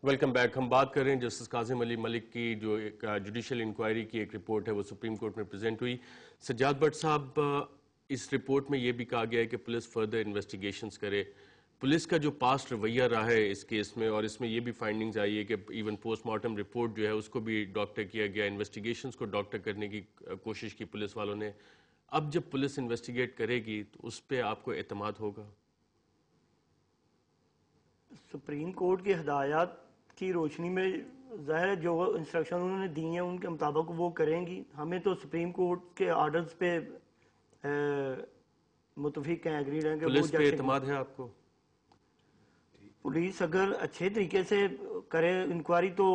Welcome back. ہم بات کر رہے ہیں جسٹس قاسم علی ملک کی جو ایک جوڈیشل انکوائری کی ایک رپورٹ ہے وہ سپریم کورٹ میں پریزنٹ ہوئی. سجاد بٹ صاحب، اس رپورٹ میں یہ بھی کہا گیا ہے کہ پولیس فردر انویسٹیگیشنز کرے. پولیس کا جو پاسٹ رویہ رہا ہے اس کیس میں، اور اس میں یہ بھی فائنڈنگز آئی ہے کہ ایون پوسٹ مارٹم رپورٹ جو ہے اس کو بھی ڈاکٹر کیا گیا، انویسٹیگیشنز کو ڈاکٹر کرنے کی کوشش کی پولیس والوں نے. اب جب پولیس انویسٹیگیٹ کرے گی تو اس پہ آپ کو اعتماد ہوگا؟ سپریم کورٹ کی ہدایات کی روشنی میں ظاہر ہے جو انسٹرکشن انہوں نے دی ہیں ان کے مطابق وہ کریں گی. ہمیں تو سپریم کورٹ کے آرڈرز پہ متفق ہیں، ایگریڈ ہیں کہ وہ پولیس پہ اعتماد ہے آپ کو؟ پولیس اگر اچھے طریقے سے کرے انکوائری تو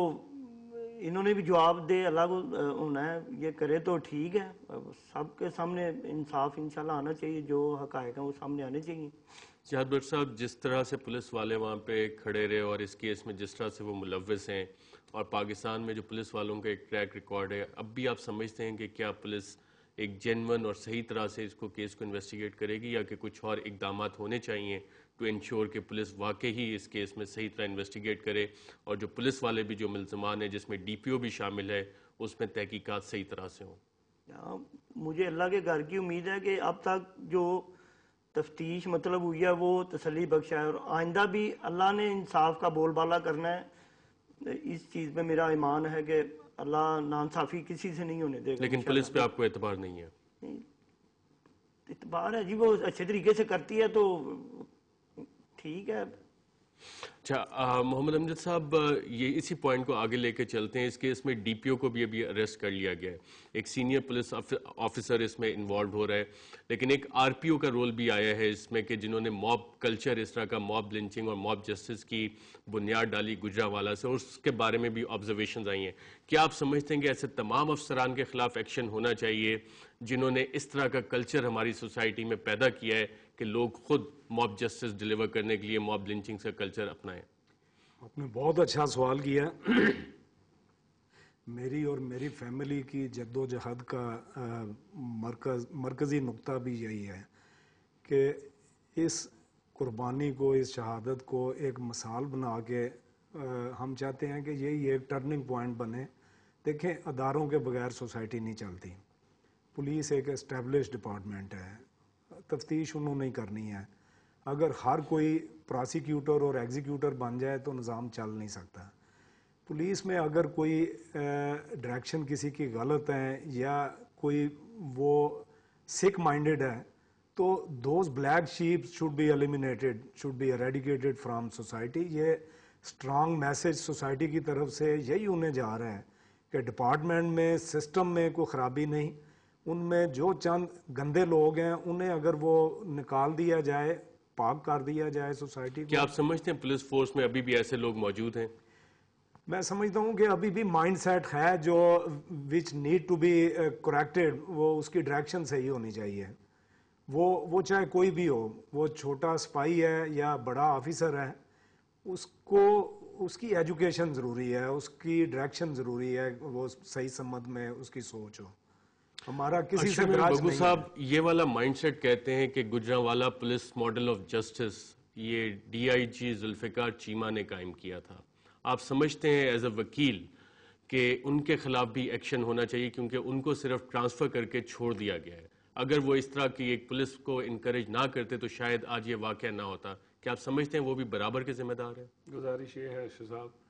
انہوں نے بھی جواب دے، اللہ کو ہونا ہے، یہ کرے تو ٹھیک ہے. سب کے سامنے انصاف انشاءاللہ آنا چاہیے، جو حقائق ہیں وہ سامنے آنے چاہیے. سجاد بٹ صاحب، جس طرح سے پولیس والے وہاں پہ کھڑے رہے اور اس کیس میں جس طرح سے وہ ملوث ہیں، اور پاکستان میں جو پولیس والوں کا ایک ٹریک ریکارڈ ہے، اب بھی آپ سمجھتے ہیں کہ کیا پولیس ایک جینون اور صحیح طرح سے اس کیس کو انویسٹیگیٹ کرے گی، یا کہ کچھ اور اقدامات ہونے چاہیے ٹو انشور کہ پولیس واقعی ہی اس کیس میں صحیح طرح انویسٹیگیٹ کرے، اور جو پولیس والے بھی جو ملزمان ہیں جس میں ڈی پی او بھی شامل ہے اس میں تحقیقات صحیح طرح سے ہوں؟ مجھے اللہ کے گھر کی امید ہے کہ اب تک جو تفتیش مطلب ہوئی ہے وہ تسلی بخش ہے، اور آئندہ بھی اللہ نے انصاف کا بول بالا کرنا ہے. اس چیز پہ میرا ایمان ہے کہ اللہ ناانصافی کسی سے نہیں ہونے دے گا. لیکن پولیس پہ آپ کو اعتبار نہیں ہے؟ اعتبار ہے جی، وہ اچھے طریقے سے کرتی ہے تو ٹھیک ہے. اچھا محمد امجد صاحب، یہ اسی پوائنٹ کو آگے لے کے چلتے ہیں. اس کیس میں ڈی پی او کو بھی ابھی اریسٹ کر لیا گیا ہے، ایک سینئر پولیس آفیسر اس میں انوالوڈ ہو رہا ہے، لیکن ایک آر پی او کا رول بھی آیا ہے اس میں کہ جنہوں نے موب کلچر، اس طرح کا موب لنچنگ اور موب جسٹس کی بنیاد ڈالی گجرانوالہ سے، اور اس کے بارے میں بھی آبزرویشنز آئی ہیں. کیا آپ سمجھتے ہیں کہ ایسے تمام افسران کے خلاف ایکشن ہونا چاہیے جنہوں نے اس طرح کا کلچر ہماری سوسائٹی میں پیدا کیا ہے کہ لوگ خود موب جسٹس ڈیلیور کرنے کے لیے موب لنچنگ کا کلچر اپنائیں؟ آپ نے بہت اچھا سوال کیا. میری اور میری فیملی کی جد و جہد کا مرکزی نقطہ بھی یہی ہے کہ اس قربانی کو، اس شہادت کو ایک مثال بنا کے ہم چاہتے ہیں کہ یہی ایک ٹرننگ پوائنٹ بنے. دیکھیں، اداروں کے بغیر سوسائٹی نہیں چلتی. پولیس ایک اسٹیبلش ڈپارٹمنٹ ہے، تفتیش انہوں نے کرنی ہے. اگر ہر کوئی پراسیکیوٹر اور ایگزیکیوٹر بن جائے تو نظام چل نہیں سکتا. پولیس میں اگر کوئی ڈائریکشن کسی کی غلط ہے یا کوئی وہ سک مائنڈڈ ہے تو those black sheep should be eliminated, should be eradicated from society. یہ اسٹرانگ میسج سوسائٹی کی طرف سے یہی انہیں جا رہا ہے کہ ڈپارٹمنٹ میں، سسٹم میں کوئی خرابی نہیں، ان میں جو چند گندے لوگ ہیں انہیں اگر وہ نکال دیا جائے، پاک کر دیا جائے سوسائٹی کو. کیا آپ سمجھتے ہیں پولیس فورس میں ابھی بھی ایسے لوگ موجود ہیں؟ میں سمجھتا ہوں کہ ابھی بھی مائنڈ سیٹ ہے جو which need to be corrected. وہ اس کی ڈائریکشن صحیح ہونی چاہیے. وہ چاہے کوئی بھی ہو، وہ چھوٹا سپاہی ہے یا بڑا آفیسر ہے، اس کی ایجوکیشن ضروری ہے، اس کی ڈائریکشن ضروری ہے، وہ صحیح سمت میں اس کی سوچ ہو. ہمارا کسی سے گراج بگو نہیں صاحب، ہے. یہ والا مائنڈ سیٹ کہتے ہیں کہ Gujranwala police model of justice یہ ڈی آئی جی ذوالفقار چیمہ نے قائم کیا تھا. آپ سمجھتے ہیں ایز اے وکیل کہ ان کے خلاف بھی ایکشن ہونا چاہیے کیونکہ ان کو صرف ٹرانسفر کر کے چھوڑ دیا گیا ہے؟ اگر وہ اس طرح کی ایک پولیس کو انکریج نہ کرتے تو شاید آج یہ واقعہ نہ ہوتا. کیا آپ سمجھتے ہیں وہ بھی برابر کے ذمہ دار ہیں؟ گزارش یہ ہے شہزاد،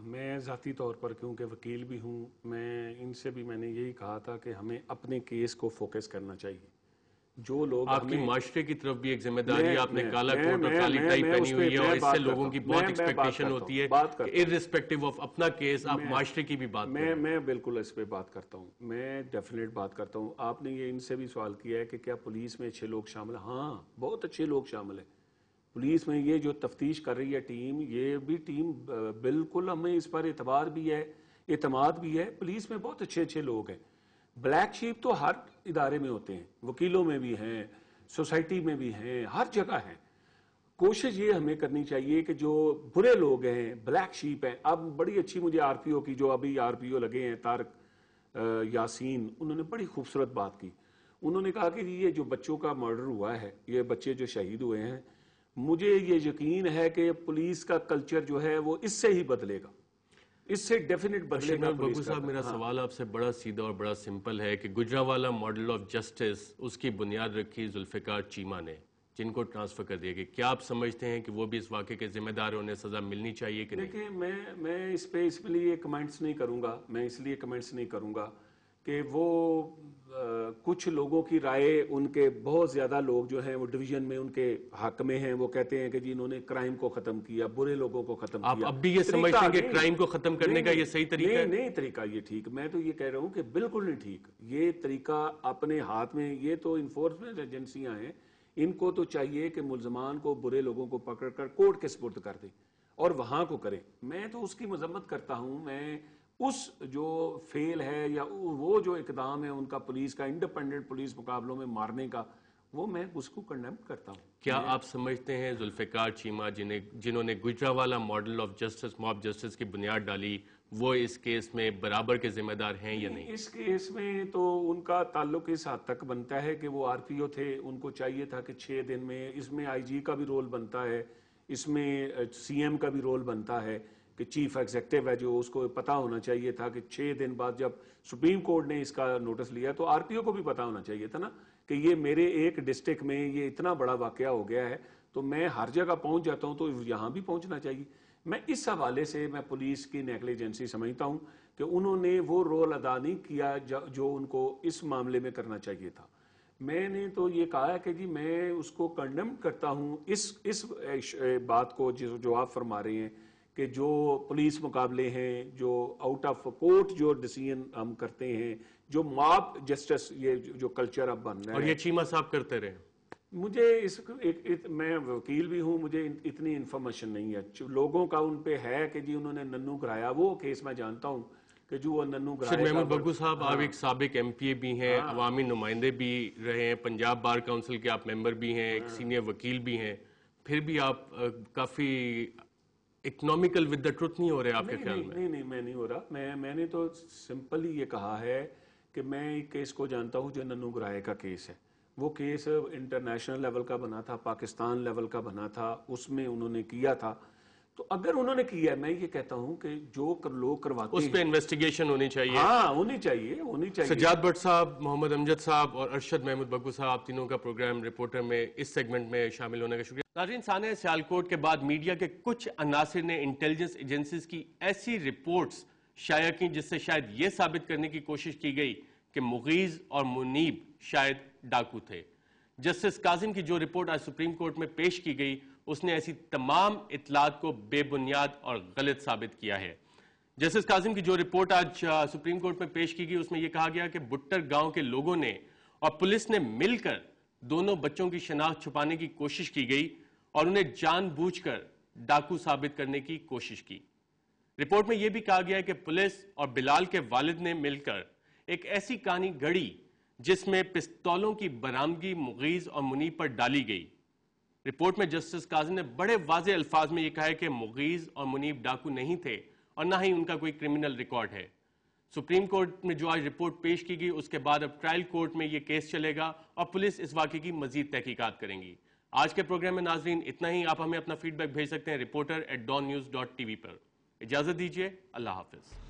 میں ذاتی طور پر کیونکہ وکیل بھی ہوں، میں ان سے بھی میں نے یہی کہا تھا کہ ہمیں اپنے کیس کو فوکس کرنا چاہیے. جو لوگ آپ کی معاشرے کی طرف بھی ایک ذمہ داری ہے، آپ نے کالا کوٹ اور کالی ٹائی پہنی ہوئی ہے، اور اس سے لوگوں کی بہت ایکسپیکٹیشن ہوتی ہے کہ ارسپیکٹیو آف اپنا کیس آپ معاشرے کی بھی بات کریں. میں بالکل اس پہ بات کرتا ہوں، میں ڈیفینیٹ بات کرتا ہوں. آپ نے یہ ان سے بھی سوال کیا ہے کہ کیا پولیس میں اچھے لوگ شامل ہیں؟ ہاں، بہت اچھے لوگ شامل ہیں پولیس میں. یہ جو تفتیش کر رہی ہے ٹیم، یہ بھی ٹیم بالکل ہمیں اس پر اعتبار بھی ہے، اعتماد بھی ہے. پولیس میں بہت اچھے اچھے لوگ ہیں. بلیک شیپ تو ہر ادارے میں ہوتے ہیں، وکیلوں میں بھی ہیں، سوسائٹی میں بھی ہیں، ہر جگہ ہیں. کوشش یہ ہمیں کرنی چاہیے کہ جو برے لوگ ہیں، بلیک شیپ ہیں. اب بڑی اچھی مجھے آر پی او کی، جو ابھی آر پی او لگے ہیں طارق یاسین، انہوں نے بڑی خوبصورت بات کی. انہوں نے کہا کہ یہ جو بچوں کا مرڈر ہوا ہے، یہ بچے جو شہید ہوئے ہیں، مجھے یہ یقین ہے کہ پولیس کا کلچر جو ہے وہ اس سے ہی بدلے گا، اس سے ڈیفینٹ بدلے گا بگو صاحب، میرا سوال آپ سے بڑا سیدھا اور بڑا سمپل ہے کہ گجرانوالہ ماڈل آف جسٹس، اس کی بنیاد رکھی ذوالفقار چیمہ نے، جن کو ٹرانسفر کر دیا گیا. کیا آپ سمجھتے ہیں کہ وہ بھی اس واقعے کے ذمہ دار ہیں، انہیں سزا ملنی چاہیے کہ نہیں؟ دیکھیں، میں اس پہ اس لیے کمنٹس نہیں کروں گا، میں اس لیے کمنٹس نہیں کروں گا کہ وہ کچھ لوگوں کی رائے، ان کے بہت زیادہ لوگ جو ہیں وہ ڈویژن میں ان کے حق میں ہیں، وہ کہتے ہیں کہ جی انہوں نے کرائم کو ختم کیا، برے لوگوں کو ختم کیا. آپ اب بھی یہ سمجھتے ہیں کہ کرائم کو ختم کرنے کا یہ صحیح طریقہ ہے؟ نہیں طریقہ یہ ٹھیک، میں تو یہ کہہ رہا ہوں کہ بالکل نہیں ٹھیک. یہ طریقہ اپنے ہاتھ میں، یہ تو انفورسمنٹ ایجنسیاں ہیں، ان کو تو چاہیے کہ ملزمان کو، برے لوگوں کو پکڑ کر کورٹ کے سپرد کر دیں اور وہاں کو کریں. میں تو اس کی مذمت کرتا ہوں. میں اس جو فیل ہے یا وہ جو اقدام ہے ان کا پولیس کا، انڈیپینڈنٹ پولیس مقابلوں میں مارنے کا، وہ میں اس کو کنڈیم کرتا ہوں. کیا آپ سمجھتے ہیں ذوالفقار چیمہ جنہوں نے Gujranwala model of justice, mob justice کی بنیاد ڈالی، وہ اس کیس میں برابر کے ذمہ دار ہیں یا نہیں؟ اس کیس میں تو ان کا تعلق اس حد تک بنتا ہے کہ وہ RPO تھے، ان کو چاہیے تھا کہ 6 دن میں، اس میں IG کا بھی رول بنتا ہے، اس میں CM کا بھی رول بنتا ہے کہ چیف ایگزیکٹو ہے جو، اس کو پتا ہونا چاہیے تھا کہ 6 دن بعد جب سپریم کورٹ نے اس کا نوٹس لیا تو RPO کو بھی پتا ہونا چاہیے تھا نا کہ یہ میرے ایک ڈسٹرکٹ میں یہ اتنا بڑا واقعہ ہو گیا ہے، تو میں ہر جگہ پہنچ جاتا ہوں تو یہاں بھی پہنچنا چاہیے. میں اس حوالے سے میں پولیس کی نیگلیجنسی سمجھتا ہوں کہ انہوں نے وہ رول ادا نہیں کیا جو ان کو اس معاملے میں کرنا چاہیے تھا. میں نے تو یہ کہا ہے کہ جی میں اس کو کنڈیم کرتا ہوں، اس بات کو جو آپ فرما رہے ہیں کہ جو پولیس مقابلے ہیں، جو آؤٹ آف کورٹ جو ڈیسیژن ہم کرتے ہیں، جو ماب جسٹس، یہ جو کلچر اب بن رہا ہے، اور یہ چیمہ صاحب کرتے رہے. مجھے میں وکیل بھی ہوں، مجھے اتنی انفارمیشن نہیں ہے. لوگوں کا ان پہ ہے کہ جی انہوں نے ننو گرایا، وہ کیس میں جانتا ہوں کہ جو وہ ننو گرایا. شیر محمود بگو صاحب، آپ ایک سابق MPA بھی ہیں، عوامی نمائندے بھی رہے ہیں، پنجاب بار کونسل کے آپ ممبر بھی ہیں، ایک سینئر وکیل بھی ہیں، پھر بھی آپ کافی اکنامیکل ود دا ٹروتھ نہیں ہو رہے آپ کے خیال میں؟ نہیں، میں نہیں ہو رہا. میں نے تو سمپل ہی یہ کہا ہے کہ میں ایک کیس کو جانتا ہوں جو ننو گرائے کا کیس ہے. وہ کیس انٹرنیشنل لیول کا بنا تھا، پاکستان لیول کا بنا تھا، اس میں انہوں نے کیا تھا. تو اگر انہوں نے کیا ہے، میں یہ کہتا ہوں کہ جو لوگ کرواتے ہیں اس پہ انویسٹیگیشن ہونی چاہیے. ہاں ہونی چاہیے. سجاد بٹ صاحب، محمد امجد صاحب اور ارشد محمود بگو صاحب، آپ تینوں کا پروگرام رپورٹر میں اس سیگمنٹ میں شامل ہونے کا شکریہ. ناظرین، سانحہ سیالکوٹ کے بعد میڈیا کے کچھ عناصر نے انٹیلیجنس ایجنسیز کی ایسی رپورٹس شائع کی جس سے شاید یہ ثابت کرنے کی کوشش کی گئی کہ مغیث اور منیب شاید ڈاکو تھے. جسٹس کاظم کی جو رپورٹ آج سپریم کورٹ میں پیش کی گئی، اس نے ایسی تمام اطلاعات کو بے بنیاد اور غلط ثابت کیا ہے. جسٹس کاظم کی جو رپورٹ آج سپریم کورٹ میں پیش کی گئی، اس میں یہ کہا گیا کہ بٹر گاؤں کے لوگوں نے اور پولیس نے مل کر دونوں بچوں کی شناخت چھپانے کی کوشش کی گئی اور انہیں جان بوجھ کر ڈاکو ثابت کرنے کی کوشش کی. رپورٹ میں یہ بھی کہا گیا ہے کہ پولیس اور بلال کے والد نے مل کر ایک ایسی کہانی گڑی جس میں پستولوں کی برآمدگی مغیث اور منیب پر ڈالی گئی. رپورٹ میں جسٹس کاظم نے بڑے واضح الفاظ میں یہ کہا ہے کہ مغیث اور منیب ڈاکو نہیں تھے اور نہ ہی ان کا کوئی کرمنل ریکارڈ ہے. سپریم کورٹ میں جو آج رپورٹ پیش کی گئی، اس کے بعد اب ٹرائل کورٹ میں یہ کیس چلے گا اور پولیس اس واقعے کی مزید تحقیقات کریں گی. آج کے پروگرام میں ناظرین اتنا ہی. آپ ہمیں اپنا فیڈ بیک بھیج سکتے ہیں reporter@dawnnews.tv پر. اجازت دیجیے، اللہ حافظ.